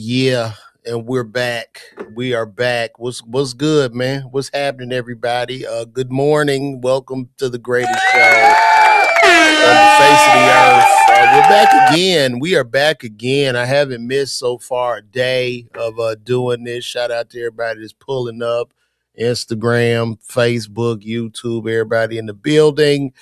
Yeah. And we're back. We are back. What's good, man? What's happening, everybody? Good morning. Welcome to the greatest show on the face of the earth. We're back again. We are back again. I haven't missed so far a day of doing this. Shout out to everybody that's pulling up. Instagram, Facebook, YouTube, everybody in the building.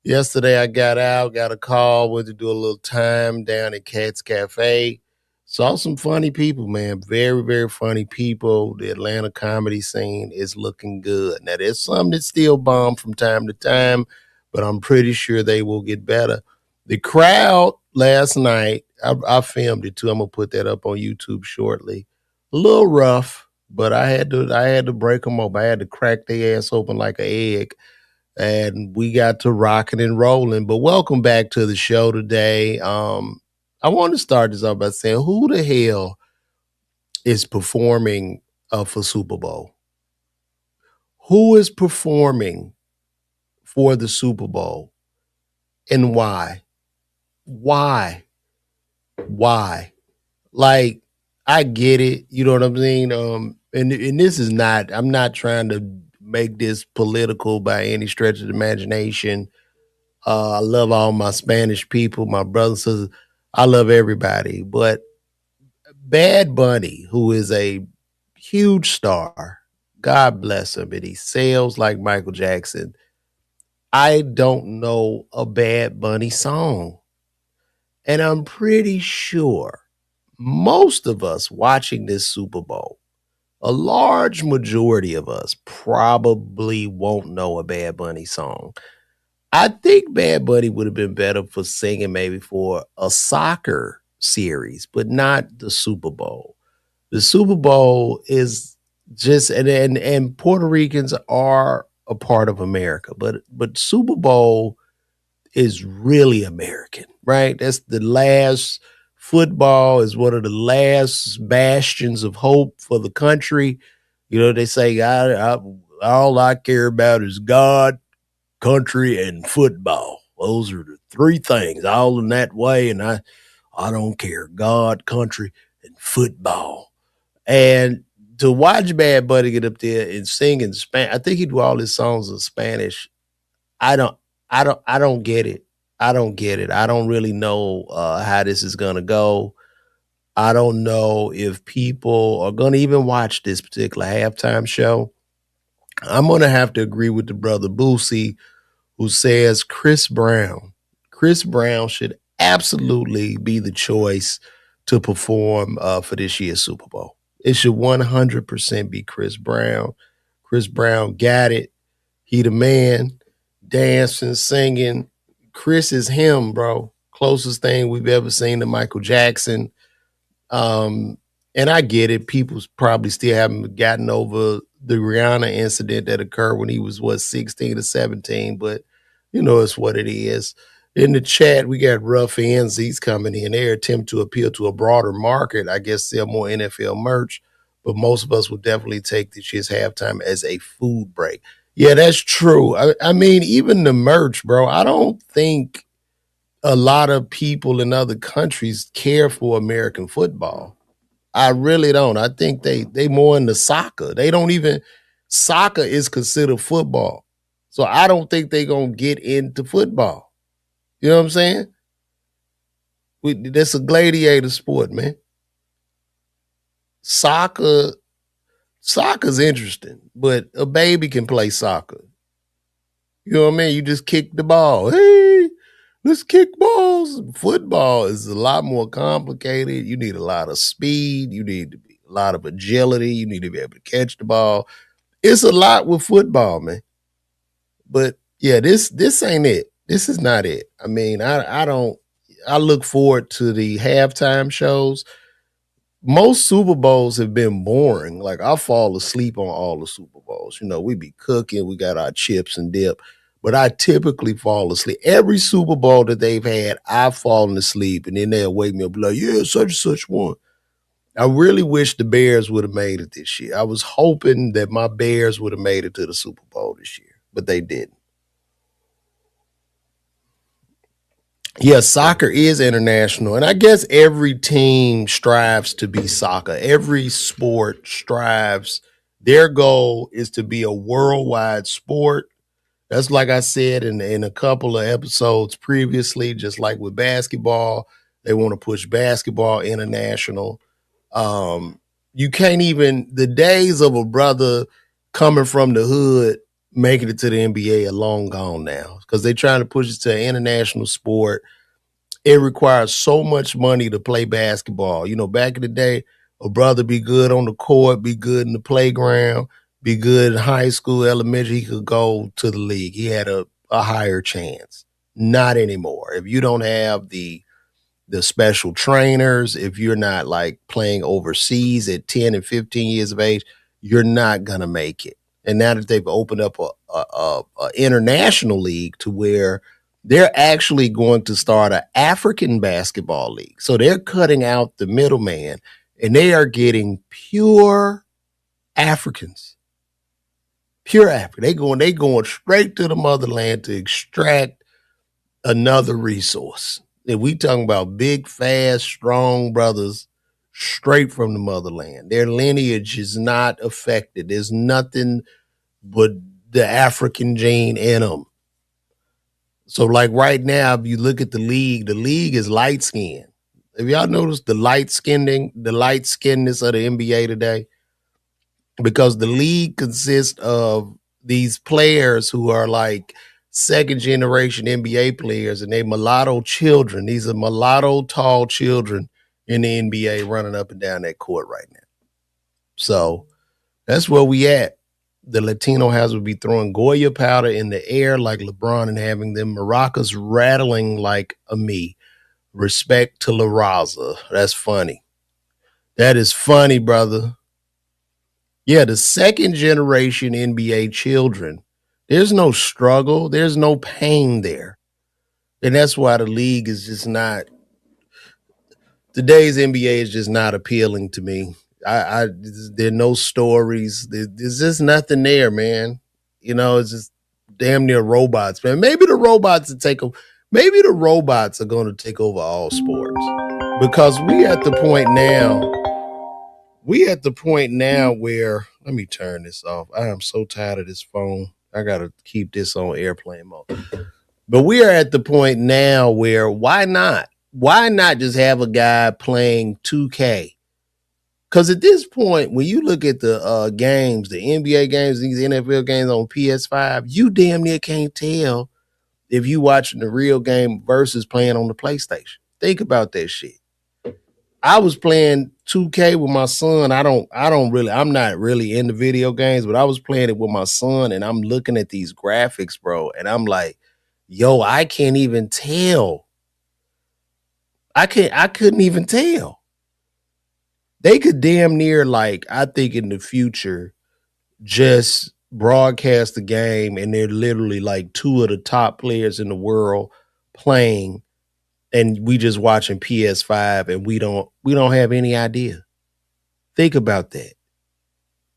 Yesterday I got out, got a call, went to do a little time down at Cat's Cafe. Saw some funny people, man. Very, very funny people. The Atlanta comedy scene is looking good. Now, there's some that still bomb from time to time, but I'm pretty sure they will get better. The crowd last night, I filmed it too. I'm gonna put that up on YouTube shortly. A little rough, but I had to break them open. I had to crack their ass open like an egg, and we got to rocking and rolling. But welcome back to the show today. I want to start this off by saying, who the hell is performing for Super Bowl? Who is performing for the Super Bowl, and why? Why? Like, I get it. You know what I'm saying? And this is not. I'm not trying to make this political by any stretch of the imagination. I love all my Spanish people, my brothers and sisters. I love everybody. But Bad Bunny, who is a huge star, God bless him, and he sells like Michael Jackson. I don't know a Bad Bunny song. And I'm pretty sure most of us watching this Super Bowl, a large majority of us probably won't know a Bad Bunny song. I think Bad Bunny would have been better for singing maybe for a soccer series, but not the Super Bowl. The Super Bowl is just and Puerto Ricans are a part of America, but Super Bowl is really American, right? That's the last football is one of the last bastions of hope for the country. You know, they say all I care about is God, country, and football. Those are the three things, all in that way. And I don't care. God, country, and football. And to watch Bad Bunny get up there and sing in Spanish, I think he do all his songs in Spanish. I don't, I don't get it. I don't get it. I don't really know how this is gonna go. I don't know if people are gonna even watch this particular halftime show. I'm gonna have to agree with the brother Boosie, who says Chris Brown. Chris Brown should absolutely be the choice to perform for this year's Super Bowl. It should 100% be Chris Brown. Chris Brown got it. He the man, dancing, singing, Chris is him, bro. Closest thing we've ever seen to Michael Jackson. Um, and I get it. People probably still haven't gotten over the Rihanna incident that occurred when he was, what, 16 or 17, but it's what it is. In the chat, we got Rough Ends. He's coming in. They attempt to appeal to a broader market, I guess sell more NFL merch, but most of us will definitely take this year's halftime as a food break. Yeah, that's true. I mean, even the merch, bro, I don't think a lot of people in other countries care for American football. I really don't. I think they more into soccer. They don't even soccer is considered football. So I don't think they're gonna get into football. You know what I'm saying? That's a gladiator sport, man. Soccer, soccer's interesting, but a baby can play soccer. You know what I mean? You just kick the ball. Hey, let's kick balls. Football is a lot more complicated. You need a lot of speed. You need to be a lot of agility. You need to be able to catch the ball. It's a lot with football, man. But yeah, this ain't it. This is not it. I mean, I don't. I look forward to the halftime shows. Most Super Bowls have been boring. Like I fall asleep on all the Super Bowls. We be cooking, we got our chips and dip, but I typically fall asleep. Every Super Bowl that they've had, I've fallen asleep, and then they'll wake me up like, yeah, such and such one. I really wish the Bears would have made it this year. I was hoping that my Bears would have made it to the Super Bowl this year, but they didn't. Yeah, soccer is international. And I guess every team strives to be soccer. Every sport strives. Their goal is to be a worldwide sport. That's like I said in a couple of episodes previously, just like with basketball, they want to push basketball international. Um, you can't even, the days of a brother coming from the hood making it to the NBA are long gone now because they're trying to push it to an international sport. It requires so much money to play basketball. Back in the day, a brother be good on the court, be good in the playground, be good in high school, elementary, he could go to the league. He had a higher chance. Not anymore. If you don't have the special trainers, if you're not like playing overseas at 10 and 15 years of age, you're not gonna make it. And now that they've opened up a international league to where they're actually going to start an African basketball league. So they're cutting out the middleman and they are getting pure Africans. Pure African. They going straight to the motherland to extract another resource. And we talking about big, fast, strong brothers straight from the motherland. Their lineage is not affected. There's nothing but the African gene in them. So, like right now, if you look at the league is light skinned. Have y'all noticed the light skinness of the NBA today? Because the league consists of these players who are like second generation NBA players and they mulatto children. These are mulatto tall children in the NBA running up and down that court right now. So that's where we at. The Latino house would be throwing Goya powder in the air like LeBron and having them maracas rattling like a me. Respect to La Raza. That's funny. That is funny, brother. Yeah, the second generation NBA children, there's no struggle, there's no pain there. And that's why the league is just not, today's NBA is just not appealing to me. There are no stories. There's just nothing there, man. It's just damn near robots, man. Maybe the robots will take over. Maybe the robots are going to take over all sports because we at the point now where, let me turn this off. I am so tired of this phone. I got to keep this on airplane mode. But we are at the point now where why not? Why not just have a guy playing 2K? Because at this point, when you look at the games, the NBA games, these NFL games on PS5, you damn near can't tell if you watching the real game versus playing on the PlayStation. Think about that shit. I was playing 2K with my son. I'm not really into video games, but I was playing it with my son and I'm looking at these graphics, bro. And I'm like, Yo, I can't even tell. I couldn't even tell. They could damn near, like, I think in the future, just broadcast the game and they're literally like two of the top players in the world playing, and we just watching PS5 and we don't have any idea. Think about that.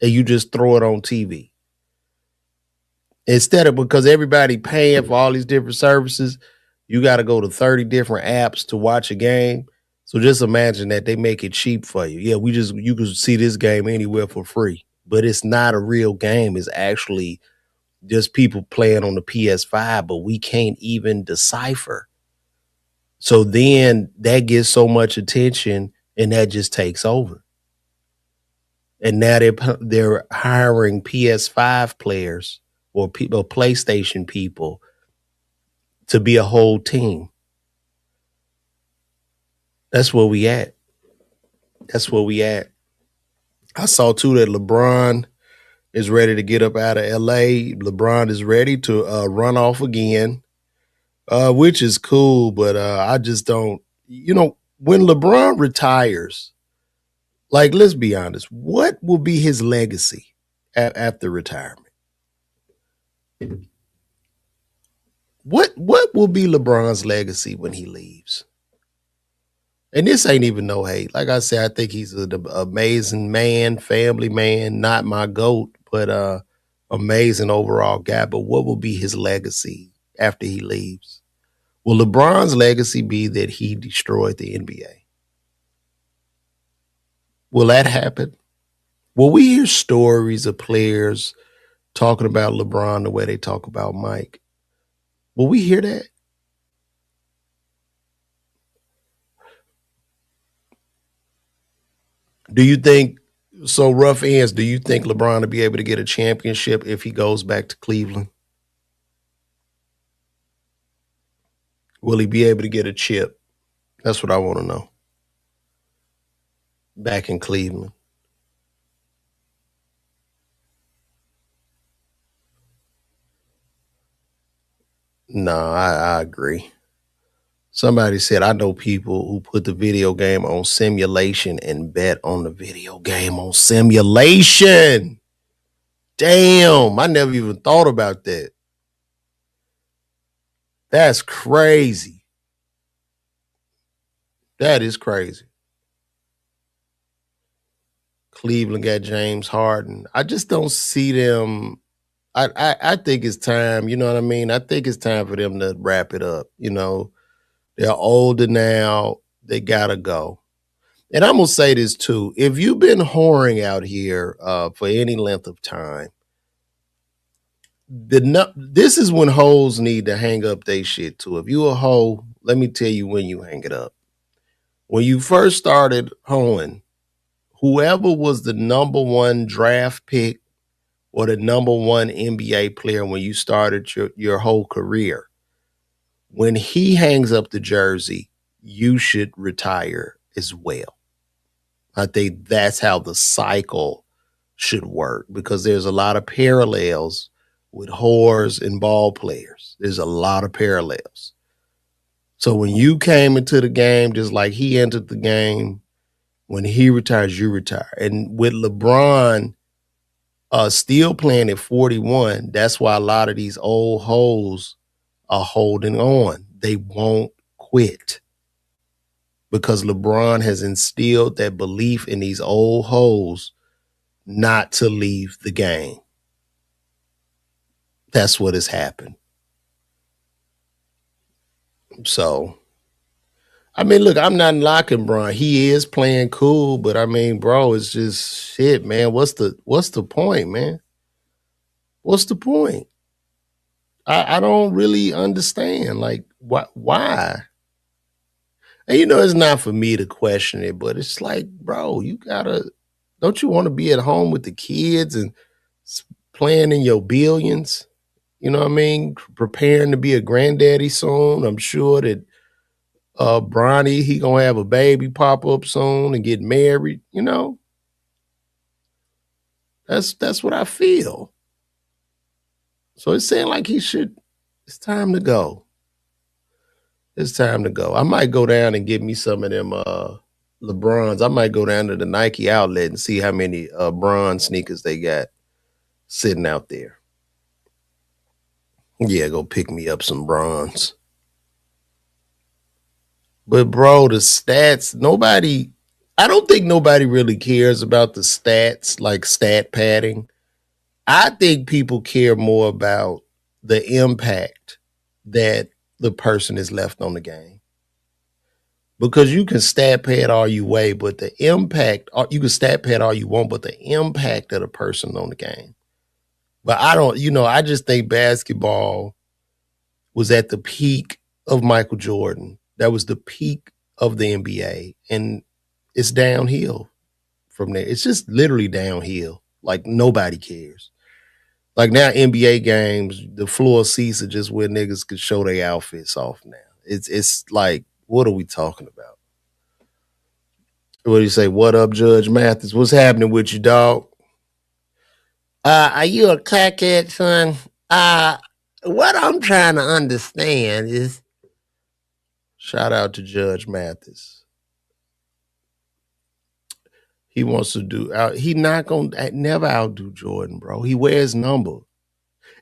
And you just throw it on TV. Instead of, because everybody paying for all these different services, you got to go to 30 different apps to watch a game. So just imagine that they make it cheap for you. Yeah, you can see this game anywhere for free. But it's not a real game. It's actually just people playing on the PS5, but we can't even decipher. So then that gets so much attention and that just takes over. And now they're hiring PS5 players or people, PlayStation people, to be a whole team. That's where we at. That's where we at. I saw too that LeBron is ready to get up out of LA. LeBron is ready to run off again, which is cool. But I just don't, when LeBron retires, like, let's be honest, what will be his legacy after retirement? What will be LeBron's legacy when he leaves? And this ain't even no hate. Like I said, I think he's an amazing man, family man, not my GOAT, but amazing overall guy. But what will be his legacy after he leaves? Will LeBron's legacy be that he destroyed the NBA? Will that happen? Will we hear stories of players talking about LeBron the way they talk about Mike? Will we hear that? Do you think, so rough ends, do you think LeBron will be able to get a championship if he goes back to Cleveland? Will he be able to get a chip? That's what I want to know. Back in Cleveland. No, I agree. Somebody said, I know people who put the video game on simulation and bet on the video game on simulation. Damn, I never even thought about that. That's crazy. That is crazy. Cleveland got James Harden. I just don't see them. I think it's time, you know what I mean? I think it's time for them to wrap it up. They're older now. They gotta go. And I'm gonna say this too. If you've been whoring out here for any length of time, this is when hoes need to hang up their shit too. If you a hoe, let me tell you when you hang it up. When you first started hoeing, whoever was the number one draft pick or the number one NBA player when you started your whole career, when he hangs up the jersey, you should retire as well. I think that's how the cycle should work, because there's a lot of parallels with whores and ball players. There's a lot of parallels. So when you came into the game, just like he entered the game, when he retires, you retire. And with LeBron still playing at 41, that's why a lot of these old hoes are holding on. They won't quit because LeBron has instilled that belief in these old hoes not to leave the game. That's what has happened. So, I mean, look, I'm not knocking Bron. He is playing cool, but I mean, bro, it's just shit, man. What's the point, man? What's the point? I don't really understand. Like, why? And it's not for me to question it, but it's like, bro, don't you want to be at home with the kids and playing in your billions? You know what I mean? Preparing to be a granddaddy soon. I'm sure that Bronny, he gonna have a baby pop up soon and get married. That's what I feel. So it's saying like he should It's time to go. It's time to go. I might go down and get me some of them LeBrons. I might go down to the Nike outlet and see how many bronze sneakers they got sitting out there. Yeah, go pick me up some bronze. But bro, the stats, nobody I don't think nobody really cares about the stats, like stat padding. I think people care more about the impact that the person is left on the game. Because you can stat pad all you way, but the impact, you can stat pad all you want, but the impact of the person on the game. But I don't, I just think basketball was at the peak of Michael Jordan. That was the peak of the NBA. And it's downhill from there. It's just literally downhill. Like nobody cares. Like now, NBA games, the floor seats are just where niggas could show their outfits off now. It's like, what are we talking about? What do you say? What up, Judge Mathis? What's happening with you, dog? Are you a crackhead, son? What I'm trying to understand is shout out to Judge Mathis. He wants to do he not gonna never outdo Jordan, bro. He wears number.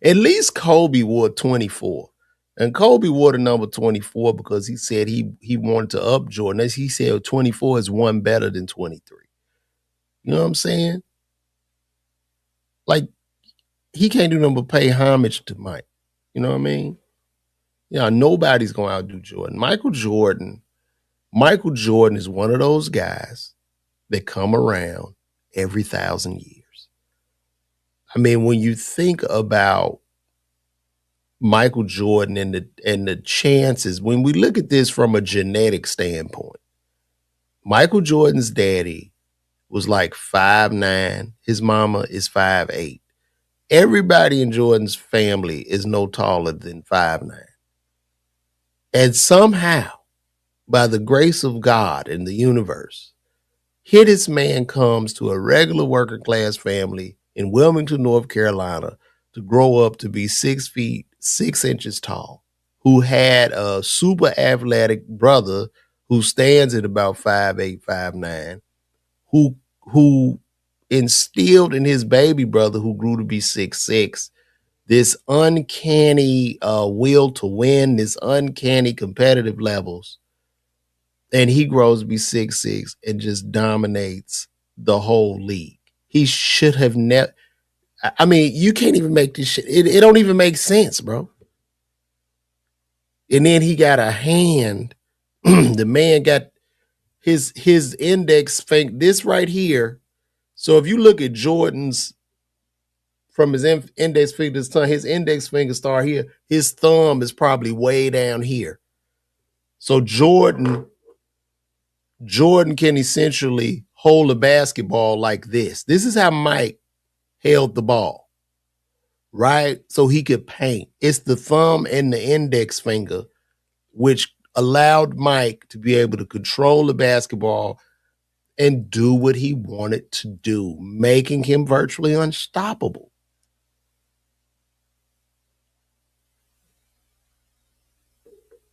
At least Kobe wore 24. And Kobe wore the number 24 because he said he wanted to up Jordan. As he said 24 is one better than 23. You know what I'm saying? Like he can't do nothing but pay homage to Mike. You know what I mean? Yeah, nobody's gonna outdo Jordan. Michael Jordan is one of those guys that come around every 1,000 years. I mean, when you think about Michael Jordan and the chances, when we look at this from a genetic standpoint, Michael Jordan's daddy was like 5'9". His mama is 5'8". Everybody in Jordan's family is no taller than 5'9". And somehow, by the grace of God and the universe, here this man comes to a regular working class family in Wilmington, North Carolina, to grow up to be 6 feet 6 inches tall, who had a super athletic brother who stands at about 5'8", 5'9", who instilled in his baby brother who grew to be 6'6", this uncanny will to win, this uncanny competitive levels. And he grows to be 6'6" and just dominates the whole league. He should have never. I mean, you can't even make this shit. It don't even make sense, bro. And then he got a hand. The man got his index finger. This right here. So if you look at Jordan's from his index finger to his thumb, his index finger start here. His thumb is probably way down here. So Jordan can essentially hold a basketball like this. This is how Mike held the ball, right? So he could paint. It's the thumb and the index finger, which allowed Mike to be able to control the basketball and do what he wanted to do, making him virtually unstoppable.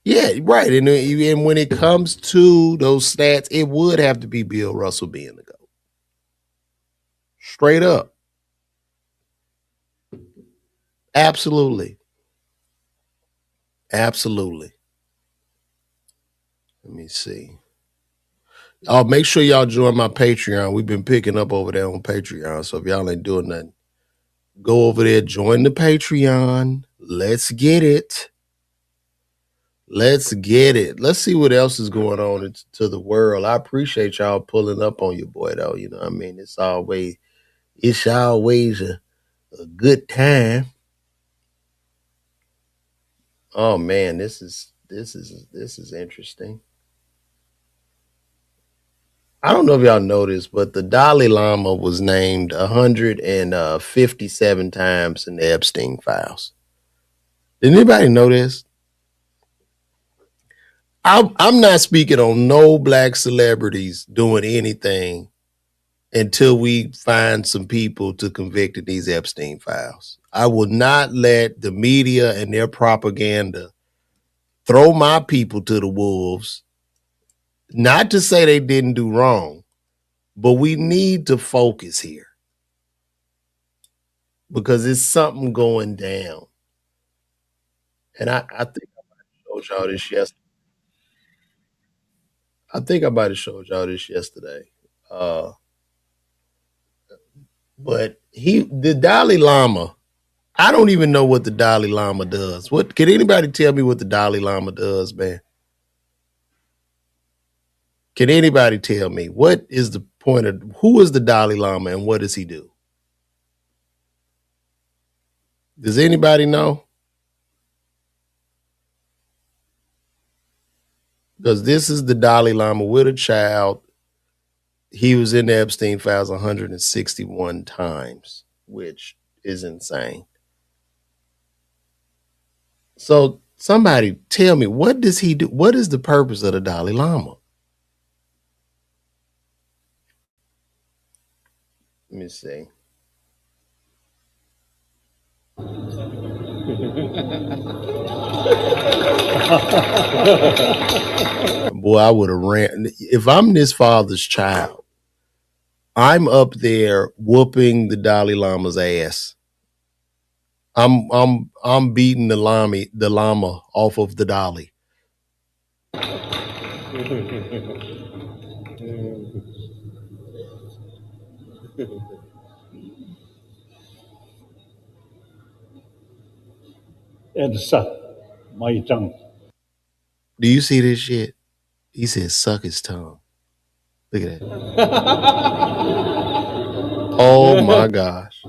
Yeah, right. And when it comes to those stats, it would have to be Bill Russell being the GOAT. Straight up. Absolutely. Absolutely. Let me see. Oh, make sure y'all join my Patreon. We've been picking up over there on Patreon. So if y'all ain't doing nothing, go over there, join the Patreon. Let's get it. Let's get it. Let's see what else is going on into the world. I appreciate y'all pulling up on your boy, though. You know what I mean? It's always a good time. Oh man, this is interesting. I don't know if y'all know this, but the Dalai Lama was named 157 times in the Epstein files. Did anybody know this? I'm not speaking on no black celebrities doing anything until we find some people to convict in these Epstein files. I will not let the media and their propaganda throw my people to the wolves. Not to say they didn't do wrong, but we need to focus here because it's something going down. And I think I showed y'all this yesterday. I think I might have showed y'all this yesterday. Uh, but the Dalai Lama, I don't even know what the Dalai Lama does. What can anybody tell me what the Dalai Lama does, man? Can anybody tell me what is the point of who is the Dalai Lama and what does he do? Does anybody know? Because this is the Dalai Lama with a child. He was in the Epstein files 161 times, which is insane. So somebody tell me, what does he do? What is the purpose of the Dalai Lama? Let me see. Boy, I would have ran. If I'm this father's child, I'm up there whooping the Dalai Lama's ass. I'm beating the llama off of the dolly. And suck my tongue. Do you see this shit? He said, "Suck his tongue." Look at that. Oh my gosh!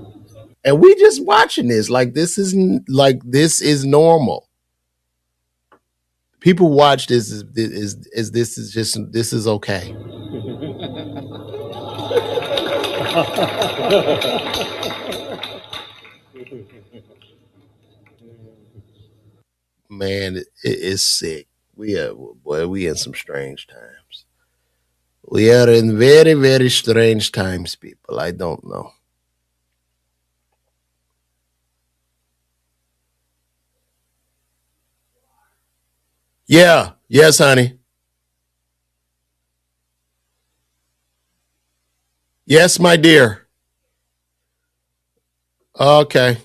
And we just watching this this is normal. People watch this as this is just this is okay. Man, it is sick. We in some strange times. We are in very, very strange times, people. I don't know. Yeah. Yes, honey. Yes, my dear. Okay.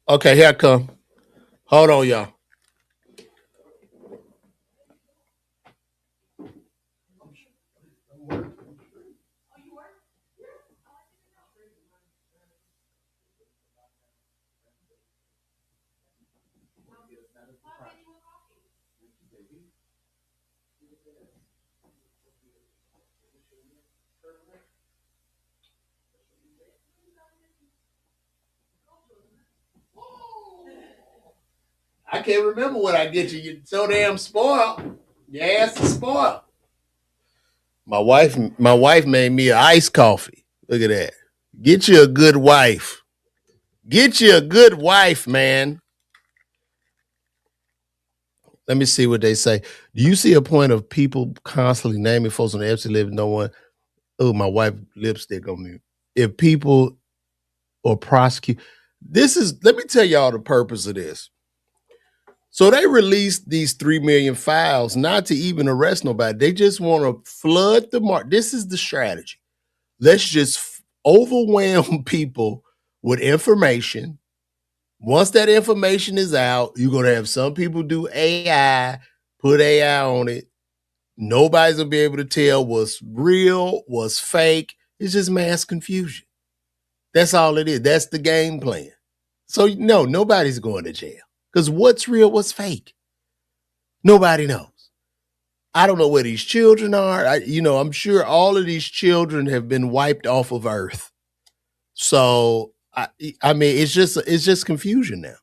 Okay, here I come. Hold on, y'all. I can't remember what I get you. You're so damn spoiled. Your ass is spoiled. My wife made me an iced coffee. Look at that. Get you a good wife. Get you a good wife, man. Let me see what they say. Do you see a point of people constantly naming folks on the Epstein list? No one. Oh, my wife lipstick on me. If people or prosecute, this is. Let me tell y'all the purpose of this. So they released these 3 million files, not to even arrest nobody. They just want to flood the market. This is the strategy. Let's just overwhelm people with information. Once that information is out, you're going to have some people do AI, put AI on it. Nobody's going to be able to tell what's real, what's fake. It's just mass confusion. That's all it is. That's the game plan. So, no, nobody's going to jail because what's real, what's fake? Nobody knows. I don't know where these children are. I'm sure all of these children have been wiped off of Earth. So, I mean, it's just confusion now.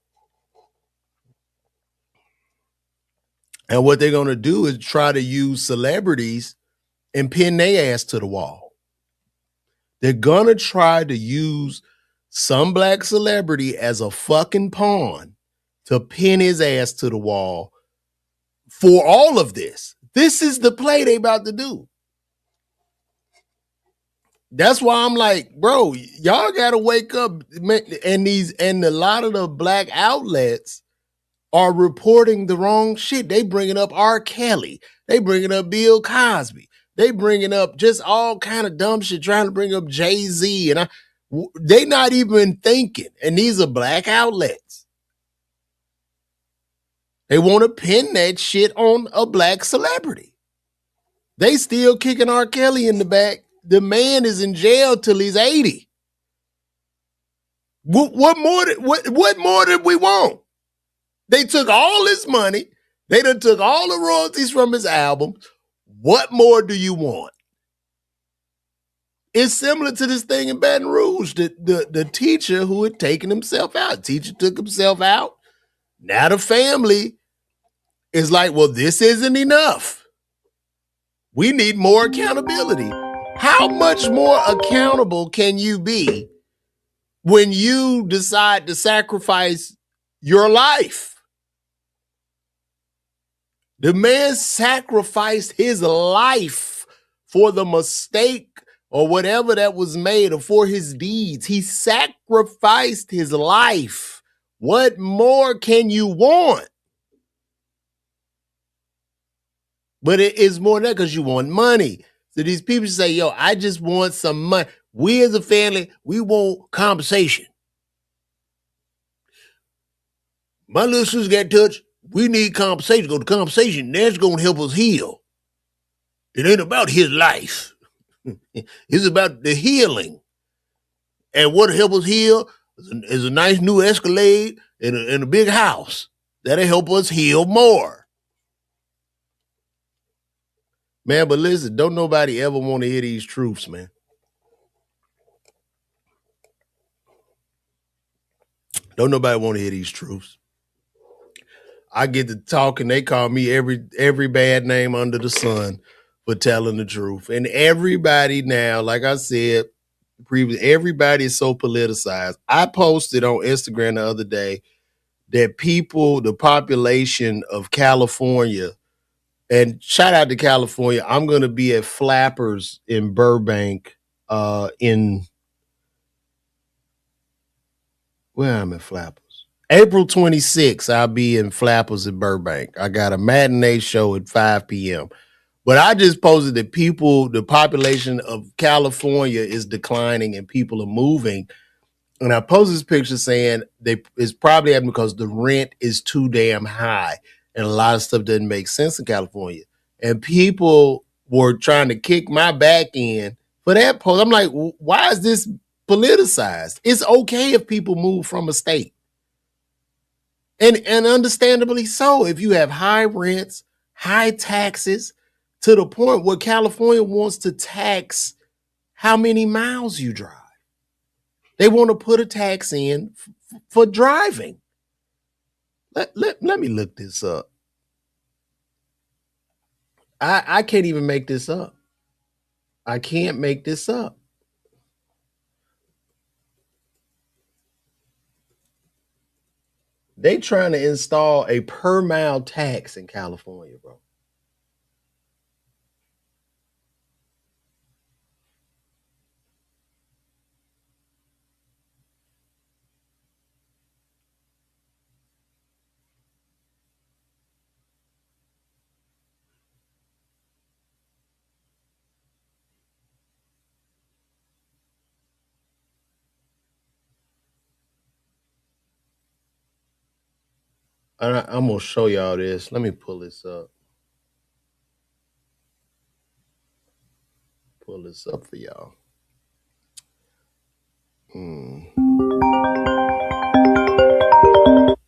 And what they're going to do is try to use celebrities and pin their ass to the wall. They're going to try to use some black celebrity as a fucking pawn to pin his ass to the wall for all of this. This is the play they about to do. That's why I'm like, bro, y'all gotta wake up. And a lot of the black outlets are reporting the wrong shit. They bringing up R. Kelly. They bringing up Bill Cosby. They bringing up just all kind of dumb shit, trying to bring up Jay-Z. They not even thinking. And these are black outlets. They want to pin that shit on a black celebrity. They still kicking R. Kelly in the back. The man is in jail till he's 80. What more did we want? They took all his money. They done took all the royalties from his album. What more do you want? It's similar to this thing in Baton Rouge. The teacher who had taken himself out. The teacher took himself out. Now the family is like, well, this isn't enough. We need more accountability. How much more accountable can you be when you decide to sacrifice your life? The man sacrificed his life for the mistake or whatever that was made, or for his deeds. He sacrificed his life. What more can you want? But it is more than that, because you want money. So these people say, yo, I just want some money. We as a family, we want compensation. My little sister got touched. We need compensation. Go to compensation. That's going to help us heal. It ain't about his life. It's about the healing. And what help us heal is a nice new Escalade and a big house. That'll help us heal more. Man, but listen, don't nobody ever want to hear these truths, man. Don't nobody want to hear these truths. I get to talk and they call me every bad name under the sun for telling the truth. And everybody now, like I said previously, everybody is so politicized. I posted on Instagram the other day that the population of California, and shout out to California, I'm going to be at Flappers in Burbank where am I at Flappers? April 26th, I'll be in Flappers in Burbank. I got a matinee show at 5 p.m. But I just posted that the population of California is declining and people are moving. And I posted this picture saying it's probably happening because the rent is too damn high. And a lot of stuff doesn't make sense in California. And people were trying to kick my back in for that post. I'm like, why is this politicized? It's okay if people move from a state. And understandably so, if you have high rents, high taxes, to the point where California wants to tax how many miles you drive. They want to put a tax in for driving. Let me look this up. I can't even make this up. I can't make this up. They trying to install a per mile tax in California, bro. I'm gonna show y'all this. Let me pull this up. Pull this up for y'all.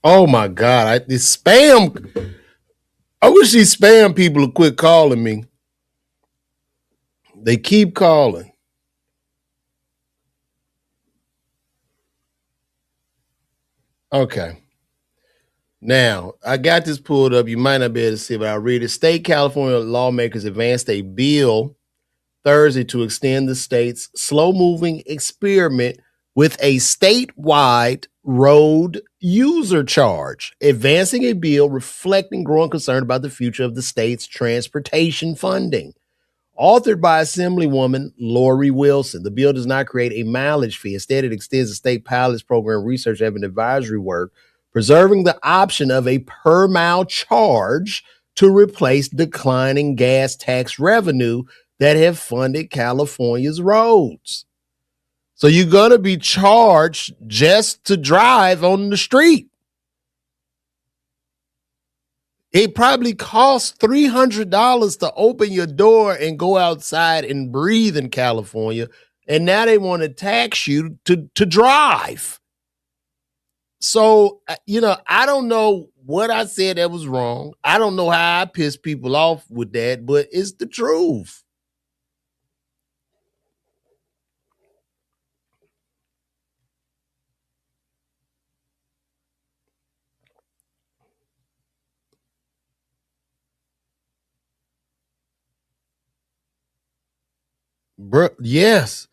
Oh my God! This spam. I wish these spam people would quit calling me. They keep calling. Okay. Now, I got this pulled up. You might not be able to see it, but I'll read it. State California lawmakers advanced a bill Thursday to extend the state's slow moving experiment with a statewide road user charge, advancing a bill reflecting growing concern about the future of the state's transportation funding. Authored by Assemblywoman Lori Wilson, the bill does not create a mileage fee. Instead, it extends the state pilot's program research and advisory work, preserving the option of a per mile charge to replace declining gas tax revenue that have funded California's roads. So you're going to be charged just to drive on the street. It probably costs $300 to open your door and go outside and breathe in California. And now they want to tax you to drive. So, I don't know what I said that was wrong. I don't know how I pissed people off with that, but it's the truth. Bro, yes.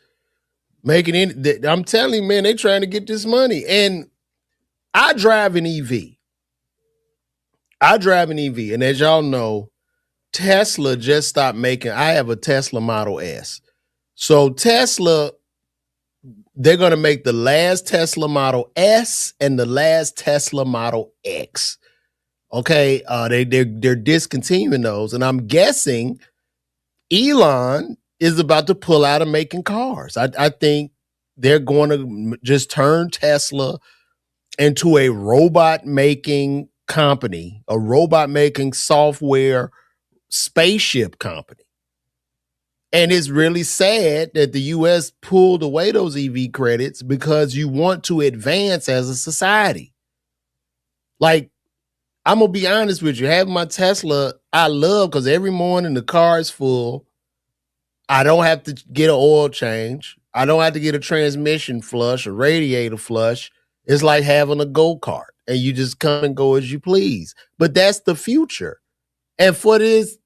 I'm telling you, man, they trying to get this money. And I drive an EV. And as y'all know, Tesla just stopped making. I have a Tesla Model S. So Tesla, they're going to make the last Tesla Model S and the last Tesla Model X. Okay, they're discontinuing those, and I'm guessing Elon is about to pull out of making cars. I think they're going to just turn Tesla into a robot making company, a robot making software spaceship company. And it's really sad that the US pulled away those EV credits because you want to advance as a society. Like, I'm going to be honest with you, having my Tesla, I love because every morning the car is full. I don't have to get an oil change. I don't have to get a transmission flush, a radiator flush. It's like having a go-kart and you just come and go as you please. But that's the future. And for this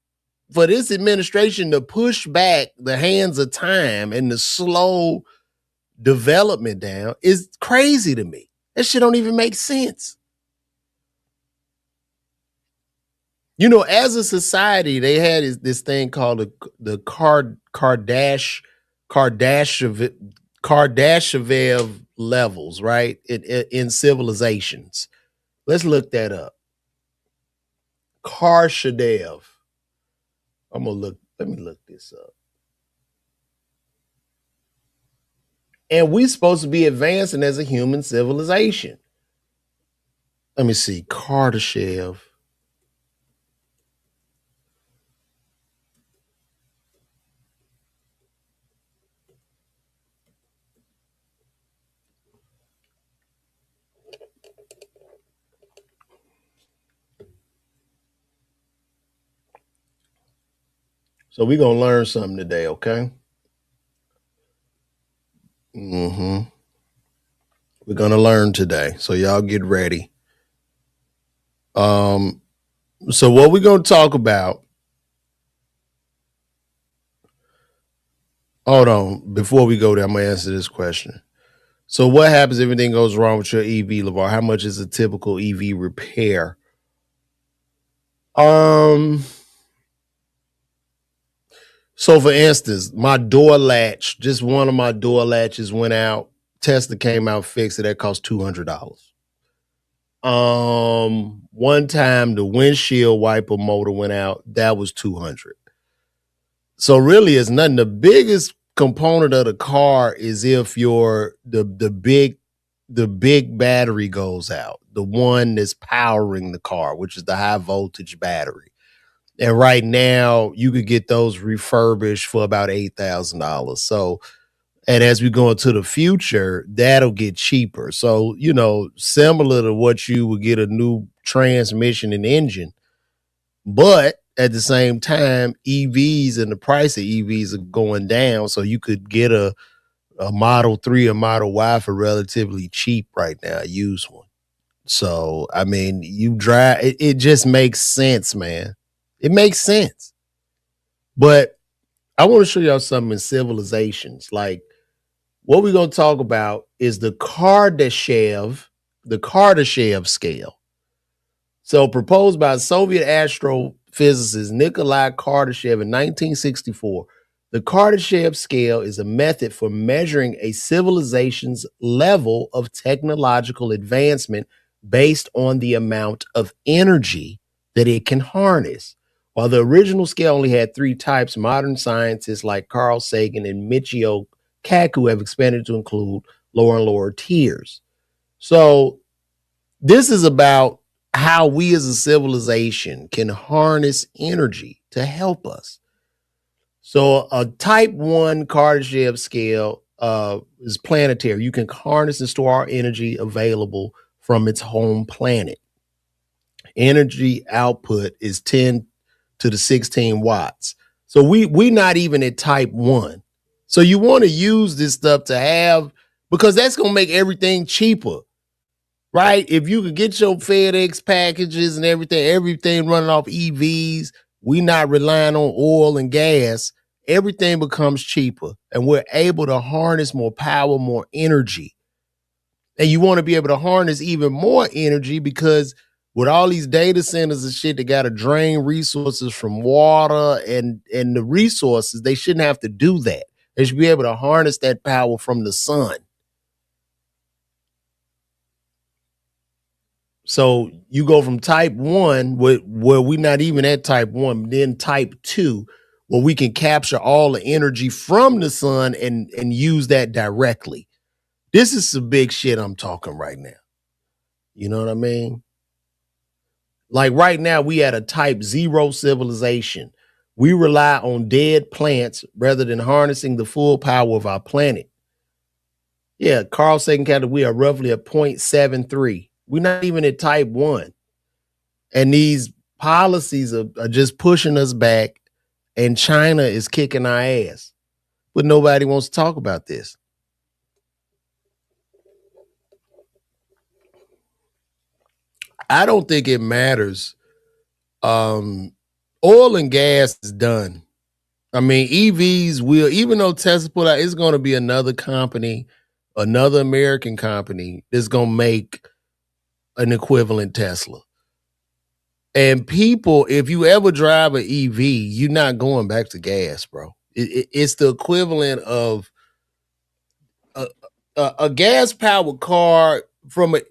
administration to push back the hands of time and the slow development down is crazy to me. That shit don't even make sense. As a society, they had this thing called the Kardashev levels, right? In civilizations. Let's look that up. Kardashev. Let me look this up. And we're supposed to be advancing as a human civilization. Let me see. Kardashev. So we're going to learn something today, okay? We're going to learn today. So y'all get ready. So what we're going to talk about. Hold on. Before we go there, I'm going to answer this question. So what happens if anything goes wrong with your EV, LeVar? How much is a typical EV repair? So for instance, my door latch, just one of my door latches went out. Tesla came out, fixed it. That cost $200. One time the windshield wiper motor went out. That was $200. So really, it's nothing. The biggest component of the car is if the big battery goes out, the one that's powering the car, which is the high voltage battery. And right now, you could get those refurbished for about $8,000. So, and as we go into the future, that'll get cheaper. So, similar to what you would get a new transmission and engine. But at the same time, EVs and the price of EVs are going down. So you could get a Model 3 or Model Y for relatively cheap right now, a used one. So, I mean, you drive, it just makes sense, man. It makes sense. But I want to show y'all something in civilizations. Like What we're going to talk about is the Kardashev scale. So proposed by Soviet astrophysicist Nikolai Kardashev in 1964, the Kardashev scale is a method for measuring a civilization's level of technological advancement based on the amount of energy that it can harness. While the original scale only had three types, modern scientists like Carl Sagan and Michio Kaku have expanded to include lower and lower tiers. So this is about how we as a civilization can harness energy to help us. So a type 1 Kardashev scale is planetary. You can harness and store our energy available from its home planet. Energy output is 10 to the 16 watts. So we not even at type 1. So you want to use this stuff to have, because that's going to make everything cheaper. Right? If you could get your FedEx packages and everything running off EVs, we not relying on oil and gas, everything becomes cheaper and we're able to harness more power, more energy. And you want to be able to harness even more energy because with all these data centers and shit, they got to drain resources from water and the resources, they shouldn't have to do that. They should be able to harness that power from the sun. So you go from type 1, where we're not even at type 1, then type 2, where we can capture all the energy from the sun and use that directly. This is some big shit I'm talking right now. You know what I mean? Like right now, we at a type 0 civilization. We rely on dead plants rather than harnessing the full power of our planet. Yeah, Carl Sagan counted we are roughly at 0.73. We're not even at type 1. And these policies are just pushing us back, and China is kicking our ass. But nobody wants to talk about this. I don't think it matters. Oil and gas is done. I mean, EVs will, even though Tesla put out, it's going to be another company, another American company that's going to make an equivalent Tesla. And people, if you ever drive an EV, you're not going back to gas, bro. It's the equivalent of a gas powered car from a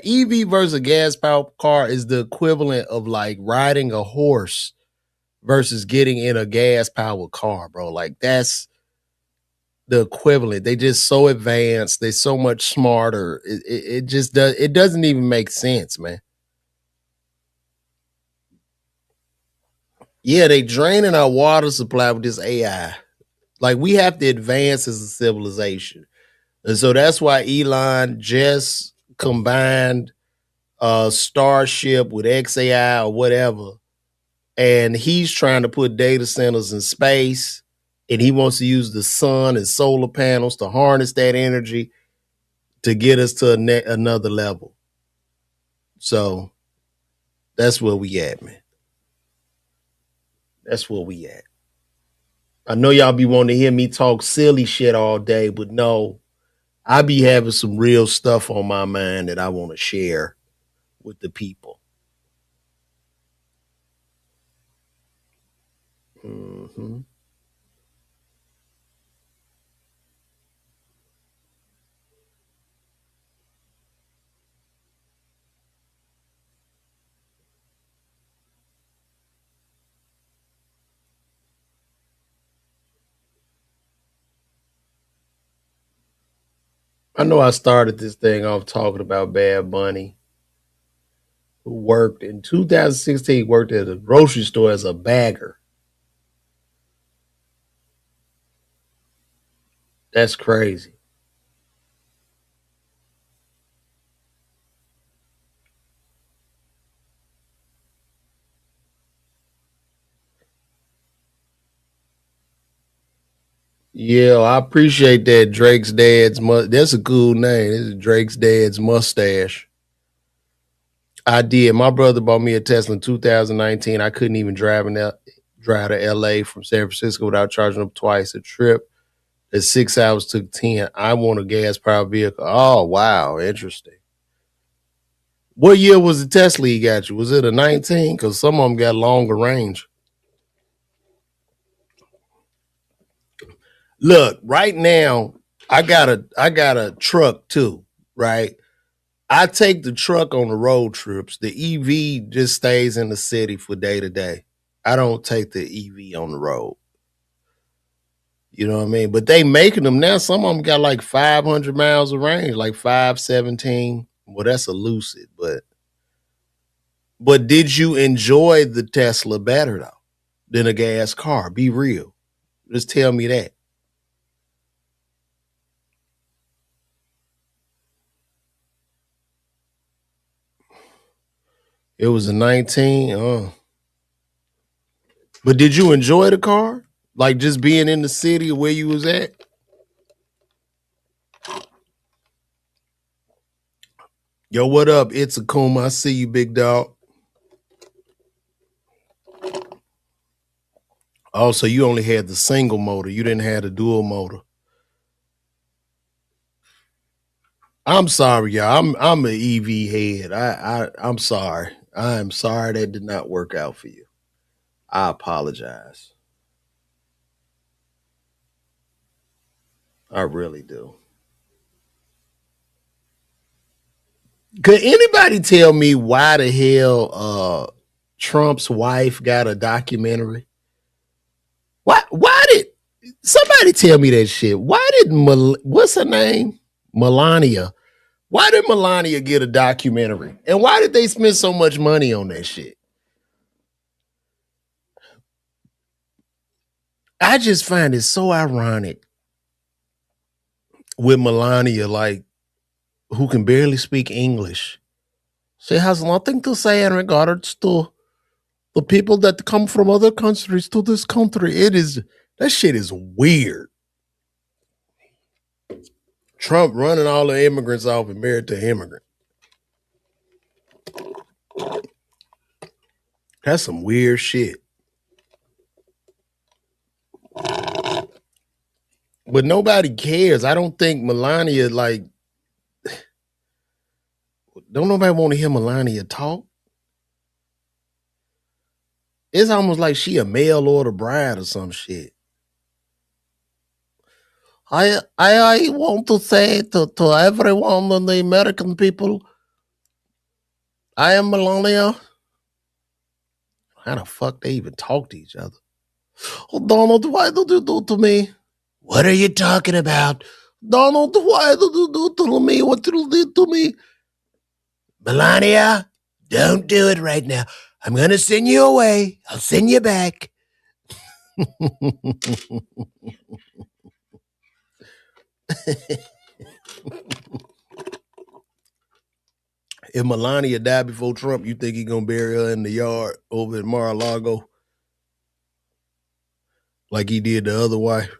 EV versus a gas powered car is the equivalent of like riding a horse versus getting in a gas powered car, bro. Like that's the equivalent. They just so advanced. They're so much smarter. It just does. It doesn't even make sense, man. Yeah, they draining our water supply with this AI. Like we have to advance as a civilization. And so that's why Elon just combined Starship with XAI or whatever. And he's trying to put data centers in space. And he wants to use the sun and solar panels to harness that energy to get us to another level. So that's where we at, man. That's where we at. I know y'all be wanting to hear me talk silly shit all day, but no, I be having some real stuff on my mind that I want to share with the people. Mm-hmm. I know I started this thing off talking about Bad Bunny, who worked in 2016, worked at a grocery store as a bagger. That's crazy. Yeah, I appreciate that. Drake's dad's that's a cool name. This is Drake's dad's mustache. I did. My brother bought me a Tesla in 2019. I couldn't even drive to LA from San Francisco without charging up twice a trip. At 6 hours took 10. I want a gas powered vehicle. Oh wow, interesting. What year was the Tesla he got you? Was it a 19? Because some of them got longer range. Look, right now, I got a truck too, right? I take the truck on the road trips. The EV just stays in the city for day to day. I don't take the EV on the road. You know what I mean? But they making them now. Some of them got like 500 miles of range, like 517. Well, that's a Lucid, but did you enjoy the Tesla better though than a gas car? Be real. Just tell me that. It was a 19. But did you enjoy the car? Like just being in the city where you was at? Yo, what up? It's Akuma. I see you, big dog. Also, you only had the single motor. You didn't have the dual motor. I'm sorry, y'all. I'm an EV head. I'm sorry. I am sorry that did not work out for you. I apologize. I really do. Could anybody tell me why the hell Trump's wife got a documentary? Why did somebody tell me that shit? Why did what's her name? Melania. Why did Melania get a documentary? And why did they spend so much money on that shit? I just find it so ironic with Melania, like, who can barely speak English. She has nothing to say in regards to the people that come from other countries to this country. That shit is weird. Trump running all the immigrants off and married to an immigrant. That's some weird shit. But nobody cares. I don't think Melania, like, don't nobody want to hear Melania talk. It's almost like she a mail order bride or some shit. I want to say to everyone and the American people, I am Melania. How the fuck they even talk to each other? Oh, Donald, why did you do to me? What are you talking about? Donald, why did you do to me what you did to me? Melania, don't do it right now. I'm going to send you away. I'll send you back. If Melania died before Trump, you think he gonna bury her in the yard over at Mar-a-Lago like he did the other wife?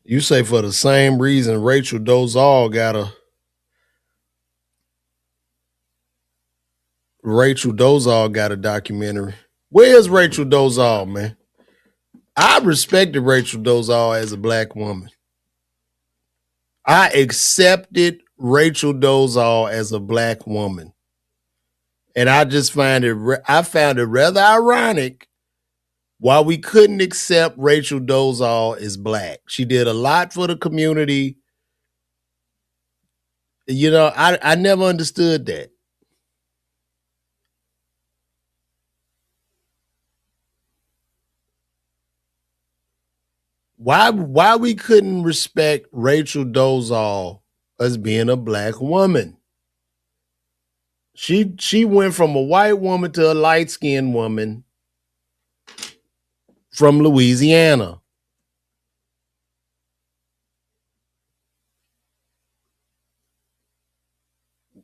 You say for the same reason Rachel Dozal got a documentary. Where's Rachel Dozal, man? I respected Rachel Dozal as a black woman. I accepted Rachel Dozal as a black woman. And I just I found it rather ironic why we couldn't accept Rachel Dozal as black. She did a lot for the community. You know, I never understood that. Why we couldn't respect Rachel Dozal as being a black woman? She went from a white woman to a light skinned woman from Louisiana.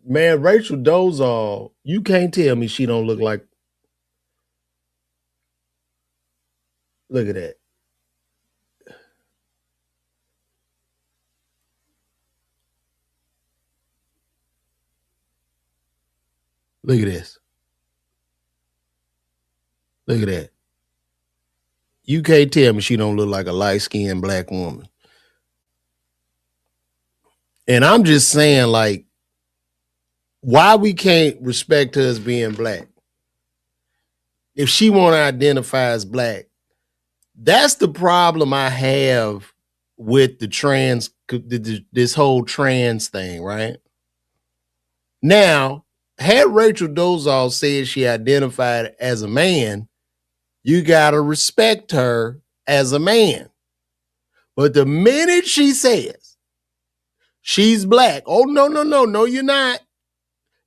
Man, Rachel Dozal, you can't tell me she don't look like. Look at that. Look at this. Look at that. You can't tell me she don't look like a light-skinned black woman. And I'm just saying, like, why we can't respect her as being black? If she want to identify as black, that's the problem I have with the trans, this whole trans thing, right? Now, had Rachel Dolezal said she identified as a man, you gotta respect her as a man. But the minute she says she's black, oh no, you're not.